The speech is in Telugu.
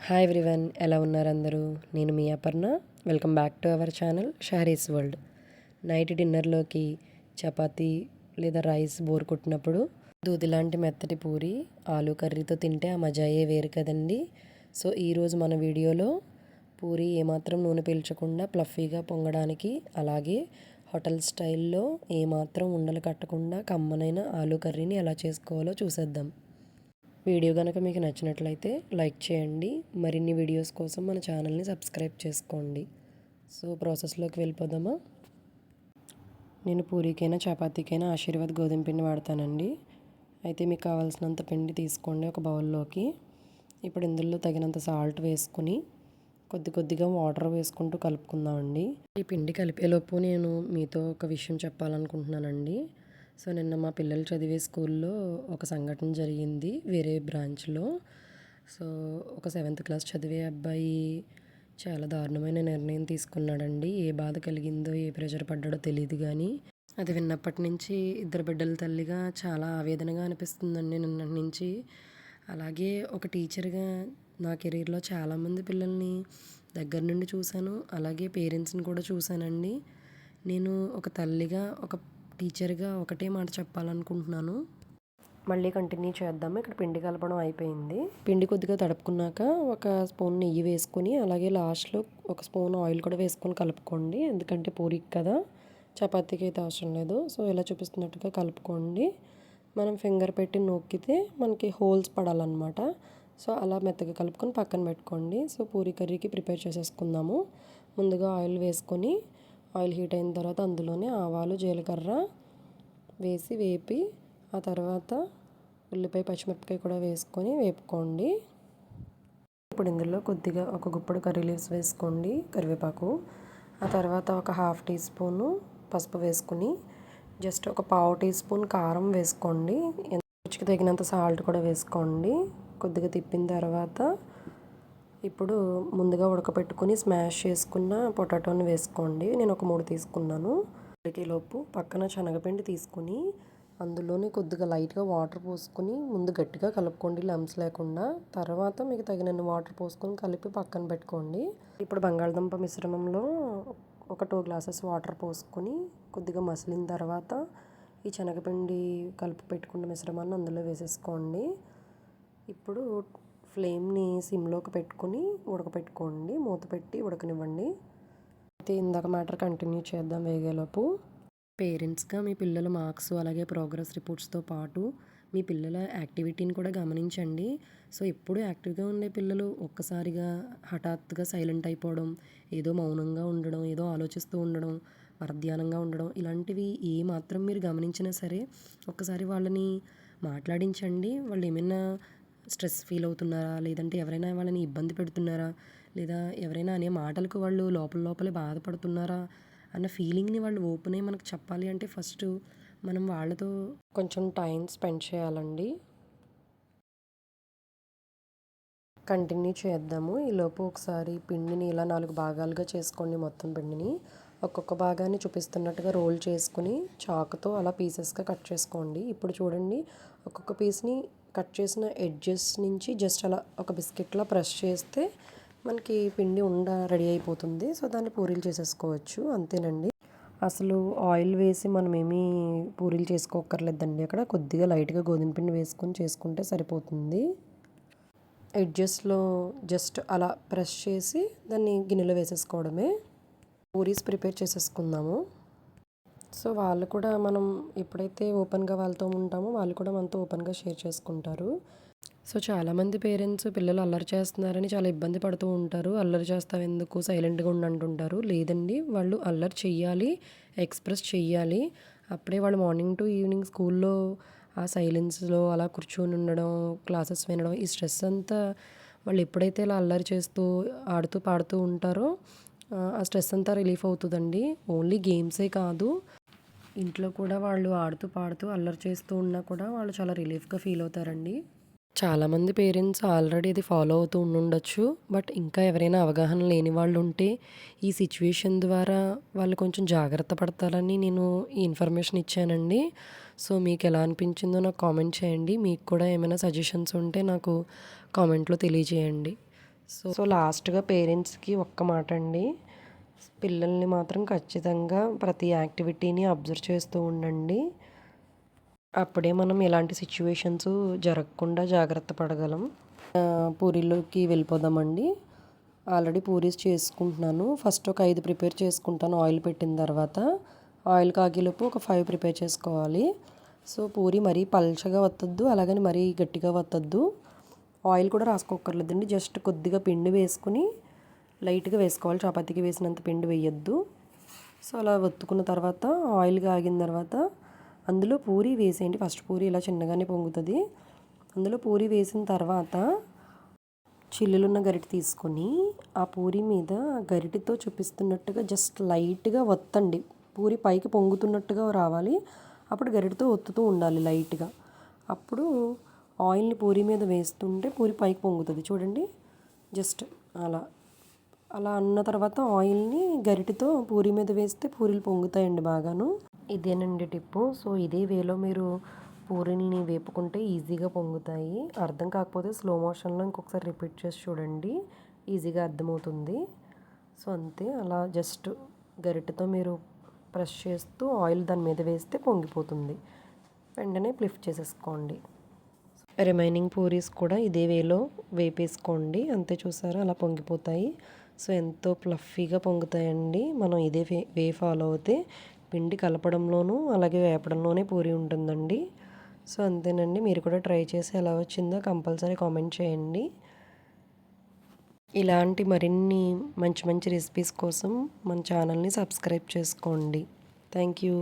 హాయ్ ఎవ్రీవన్, ఎలా ఉన్నారు అందరూ? నేను మీ Aparna. Welcome back to our channel Sarees world. Night డిన్నర్లోకి చపాతీ లేదా రైస్ బోర్ కొట్టినప్పుడు దూది లాంటి మెత్తటి పూరి ఆలు కర్రీతో తింటే ఆ మజాయే వేరు కదండి. సో ఈరోజు మన వీడియోలో పూరి ఏమాత్రం నూనె పీల్చకుండా ప్లఫీగా పొంగడానికి, అలాగే హోటల్ స్టైల్లో ఏమాత్రం ఉండలు కట్టకుండా కమ్మనైన ఆలు కర్రీని ఎలా చేసుకోవాలో చూసేద్దాం. వీడియో కనుక మీకు నచ్చినట్లయితే లైక్ చేయండి. మరిన్ని వీడియోస్ కోసం మన ఛానల్ని సబ్స్క్రైబ్ చేసుకోండి. సో ప్రాసెస్లోకి వెళ్ళిపోదామా? నేను పూరీకైనా చపాతీకైనా ఆశీర్వాద్ గోధుమ పిండి వాడతానండి. అయితే మీకు కావాల్సినంత పిండి తీసుకోండి ఒక బౌల్లోకి. ఇప్పుడు ఇందులో తగినంత సాల్ట్ వేసుకుని కొద్దిగా వాటర్ వేసుకుంటూ కలుపుకుందామండి. ఈ పిండి కలిపేలోపు నేను మీతో ఒక విషయం చెప్పాలనుకుంటున్నానండి. సో నిన్న మా పిల్లలు చదివే స్కూల్లో ఒక సంఘటన జరిగింది వేరే బ్రాంచ్లో. సో ఒక 7th క్లాస్ చదివే అబ్బాయి చాలా దారుణమైన నిర్ణయం తీసుకున్నాడండి. ఏ బాధ కలిగిందో, ఏ ప్రెషర్ పడ్డాడో తెలియదు కానీ అది విన్నప్పటి నుంచి ఇద్దరు బిడ్డల తల్లిగా చాలా ఆవేదనగా అనిపిస్తుందండి నిన్నటి నుంచి. అలాగే ఒక టీచర్గా నా కెరీర్లో చాలామంది పిల్లల్ని దగ్గర నుండి చూశాను, అలాగే పేరెంట్స్ని కూడా చూశానండి. నేను ఒక తల్లిగా, ఒక టీచర్గా ఒకటే మాట చెప్పాలనుకుంటున్నాను. మళ్ళీ కంటిన్యూ చేద్దాము. ఇక్కడ పిండి కలపడం అయిపోయింది. పిండి కొద్దిగా తడుపుకున్నాక ఒక స్పూన్ నెయ్యి వేసుకొని, అలాగే లాస్ట్లో ఒక స్పూన్ ఆయిల్ కూడా వేసుకొని కలుపుకోండి. ఎందుకంటే పూరికి కదా, చపాతీకి అయితే అవసరం లేదు. సో ఇలా చూపిస్తున్నట్టుగా కలుపుకోండి. మనం ఫింగర్ పెట్టి నొక్కితే మనకి హోల్స్ పడాలన్నమాట. సో అలా మెత్తగా కలుపుకొని పక్కన పెట్టుకోండి. సో పూరీ కర్రీకి ప్రిపేర్ చేసేసుకుందాము. ముందుగా ఆయిల్ వేసుకొని, ఆయిల్ హీట్ అయిన తర్వాత అందులోనే ఆవాలు, జీలకర్ర వేసి వేపి, ఆ తర్వాత ఉల్లిపాయ, పచ్చిమిరపకాయ కూడా వేసుకొని వేపుకోండి. ఇప్పుడు ఇందులో కొద్దిగా ఒక గుప్పుడు కర్రీ లీవ్స్ వేసుకోండి, కరివేపాకు. ఆ తర్వాత ఒక 1/2 టీ స్పూను పసుపు వేసుకుని, జస్ట్ ఒక 1/2 టీ స్పూన్ కారం వేసుకోండి. రుచికి తగినంత సాల్ట్ కూడా వేసుకోండి. కొద్దిగా తిప్పిన తర్వాత ఇప్పుడు ముందుగా ఉడకపెట్టుకుని స్మాష్ చేసుకున్న పొటాటోని వేసుకోండి. నేను ఒక 3 తీసుకున్నాను. ఉడికేలోపు పక్కన శనగపిండి తీసుకుని అందులోనే కొద్దిగా లైట్గా వాటర్ పోసుకుని ముందు గట్టిగా కలుపుకోండి లమ్స్ లేకుండా. తర్వాత మీకు తగినన్ని వాటర్ పోసుకొని కలిపి పక్కన పెట్టుకోండి. ఇప్పుడు బంగాళదుంప మిశ్రమంలో ఒక 2 గ్లాసెస్ వాటర్ పోసుకొని కొద్దిగా మసిలిన తర్వాత ఈ శనగపిండి కలిపి పెట్టుకున్న మిశ్రమాన్ని అందులో వేసేసుకోండి. ఇప్పుడు ఫ్లేమ్ని సిమ్లోకి పెట్టుకొని ఉడకపెట్టుకోండి. మూత పెట్టి ఉడకనివ్వండి. అయితే ఇందాక మ్యాటర్ కంటిన్యూ చేద్దాం వేగేలోపు. పేరెంట్స్గా మీ పిల్లల మార్క్స్, అలాగే ప్రోగ్రెస్ రిపోర్ట్స్తో పాటు మీ పిల్లల యాక్టివిటీని కూడా గమనించండి. సో ఎప్పుడు యాక్టివ్గా ఉండే పిల్లలు ఒక్కసారిగా హఠాత్తుగా సైలెంట్ అయిపోవడం, ఏదో మౌనంగా ఉండడం, ఏదో ఆలోచిస్తూ ఉండడం, పరధ్యానంగా ఉండడం, ఇలాంటివి ఏ మాత్రం మీరు గమనించినా సరే ఒక్కసారి వాళ్ళని మాట్లాడించండి. వాళ్ళు ఏమైనా స్ట్రెస్ ఫీల్ అవుతున్నారా, లేదంటే ఎవరైనా వాళ్ళని ఇబ్బంది పెడుతున్నారా, లేదా ఎవరైనా అనే మాటలకు వాళ్ళు లోపలే బాధపడుతున్నారా అన్న ఫీలింగ్ని వాళ్ళు ఓపెన్ అయ్యి మనకు చెప్పాలి అంటే ఫస్ట్ మనం వాళ్ళతో కొంచెం టైం స్పెండ్ చేయాలండి. కంటిన్యూ చేద్దాము. ఈలోపు ఒకసారి పిండిని ఇలా 4 భాగాలుగా చేసుకోండి. మొత్తం పిండిని ఒక్కొక్క భాగాన్ని చూపిస్తున్నట్టుగా రోల్ చేసుకుని చాకుతో అలా పీసెస్గా కట్ చేసుకోండి. ఇప్పుడు చూడండి, ఒక్కొక్క పీస్ని కట్ చేసిన ఎడ్జెస్ నుంచి జస్ట్ అలా ఒక బిస్కెట్లా ప్రెస్ చేస్తే మనకి పిండి ఉండ రెడీ అయిపోతుంది. సో దాన్ని పూరీలు చేసేసుకోవచ్చు, అంతేనండి. అసలు ఆయిల్ వేసి మనం ఏమీ పూరీలు చేసుకోక్కర్లేదండి. అక్కడ కొద్దిగా లైట్గా గోధుమ పిండి వేసుకొని చేసుకుంటే సరిపోతుంది. ఎడ్జెస్లో జస్ట్ అలా ప్రెస్ చేసి దాన్ని గిన్నెలో వేసేసుకోవడమే. పూరీస్ ప్రిపేర్ చేసేసుకుందాము. సో వాళ్ళు కూడా మనం ఎప్పుడైతే ఓపెన్గా వాళ్ళతో ఉంటామో వాళ్ళు కూడా మనతో ఓపెన్గా షేర్ చేసుకుంటారు. సో చాలామంది పేరెంట్స్ పిల్లలు అల్లరి చేస్తున్నారని చాలా ఇబ్బంది పడుతూ ఉంటారు. అల్లరి చేస్తావు ఎందుకు, సైలెంట్గా ఉండంటుంటారు. లేదండి, వాళ్ళు అల్లరి చెయ్యాలి, ఎక్స్ప్రెస్ చెయ్యాలి. అప్పుడే వాళ్ళు మార్నింగ్ టు ఈవినింగ్ స్కూల్లో ఆ సైలెన్స్లో అలా కూర్చొని ఉండడం, క్లాసెస్ వినడం, ఈ స్ట్రెస్ అంతా వాళ్ళు ఎప్పుడైతే ఇలా అల్లరి చేస్తూ ఆడుతూ పాడుతూ ఉంటారో ఆ స్ట్రెస్ అంతా రిలీఫ్ అవుతుందండి. ఓన్లీ గేమ్సే కాదు, ఇంట్లో కూడా వాళ్ళు ఆడుతూ పాడుతూ అల్లరి చేస్తూ ఉన్నా కూడా వాళ్ళు చాలా రిలీఫ్గా ఫీల్ అవుతారండి. చాలామంది పేరెంట్స్ ఆల్రెడీ ఇది ఫాలో అవుతూ ఉండుండొచ్చు. బట్ ఇంకా ఎవరైనా అవగాహన లేని వాళ్ళు ఉంటే ఈ సిచ్యువేషన్ ద్వారా వాళ్ళు కొంచెం జాగ్రత్త పడతారని నేను ఈ ఇన్ఫర్మేషన్ ఇచ్చానండి. సో మీకు ఎలా అనిపించిందో నాకు కామెంట్ చేయండి. మీకు కూడా ఏమైనా సజెషన్స్ ఉంటే నాకు కామెంట్లో తెలియజేయండి. సో లాస్ట్గా పేరెంట్స్కి ఒక్క మాట అండి, పిల్లల్ని మాత్రం ఖచ్చితంగా ప్రతి యాక్టివిటీని అబ్జర్వ్ చేస్తూ ఉండండి. అప్పుడే మనం ఎలాంటి సిచ్యువేషన్స్ జరగకుండా జాగ్రత్త పడగలం. పూరీలోకి వెళ్ళిపోదామండి. ఆల్రెడీ పూరీస్ చేసుకుంటున్నాను. ఫస్ట్ ఒక 5 ప్రిపేర్ చేసుకుంటాను ఆయిల్ పెట్టిన తర్వాత. ఆయిల్ కాగేలోపు ఒక 5 ప్రిపేర్ చేసుకోవాలి. సో పూరి మరీ పల్చగా వత్తద్దు, అలాగని మరీ గట్టిగా వత్తద్దు. ఆయిల్ కూడా రాసుకోకర్లేదండి, జస్ట్ కొద్దిగా పిండి వేసుకుని లైట్గా వేసుకోవాలి. చపాతీకి వేసినంత పిండి వేయొద్దు. సో అలా ఒత్తుకున్న తర్వాత ఆయిల్ కాగిన తర్వాత అందులో పూరి వేసేయండి. ఫస్ట్ పూరి ఇలా చిన్నగానే పొంగుతుంది. అందులో పూరి వేసిన తర్వాత చిల్లులున్న గరిటె తీసుకొని ఆ పూరి మీద గరిటెతో చూపిస్తున్నట్టుగా జస్ట్ లైట్గా ఒత్తండి. పూరి పైకి పొంగుతున్నట్టుగా రావాలి. అప్పుడు గరిటెతో ఒత్తుతూ ఉండాలి లైట్గా. అప్పుడు ఆయిల్ని పూరి మీద వేస్తుంటే పూరి పైకి పొంగుతుంది. చూడండి, జస్ట్ అలా అలా అన్న తర్వాత ఆయిల్ని గరిటెతో పూరి మీద వేస్తే పూరీలు పొంగుతాయండి బాగాను. ఇదేనండి టిప్పు. సో ఇదే వేలో మీరు పూరీల్ని వేపుకుంటే ఈజీగా పొంగుతాయి. అర్థం కాకపోతే స్లో మోషన్లో ఇంకొకసారి రిపీట్ చేసి చూడండి, ఈజీగా అర్థమవుతుంది. సో అంతే, అలా జస్ట్ గరిటెతో మీరు ప్రెస్ చేస్తూ ఆయిల్ దాని మీద వేస్తే పొంగిపోతుంది. వెంటనే లిఫ్ట్ చేసేసుకోండి. రిమైనింగ్ పూరీస్ కూడా ఇదే వేలో వేపేసుకోండి. అంతే, చూసారా అలా పొంగిపోతాయి. సో ఎంతో ఫ్లఫీగా పొంగుతాయండి. మనం ఇదే వే ఫాలో అవుతే పిండి కలపడంలోనూ అలాగే వేపడంలోనే పూరి ఉంటుందండి. సో అంతేనండి, మీరు కూడా ట్రై చేసి ఎలా వచ్చిందో కంపల్సరీ కామెంట్ చేయండి. ఇలాంటి మరిన్ని మంచి మంచి రెసిపీస్ కోసం మన ఛానల్ని సబ్స్క్రైబ్ చేసుకోండి. Thank you.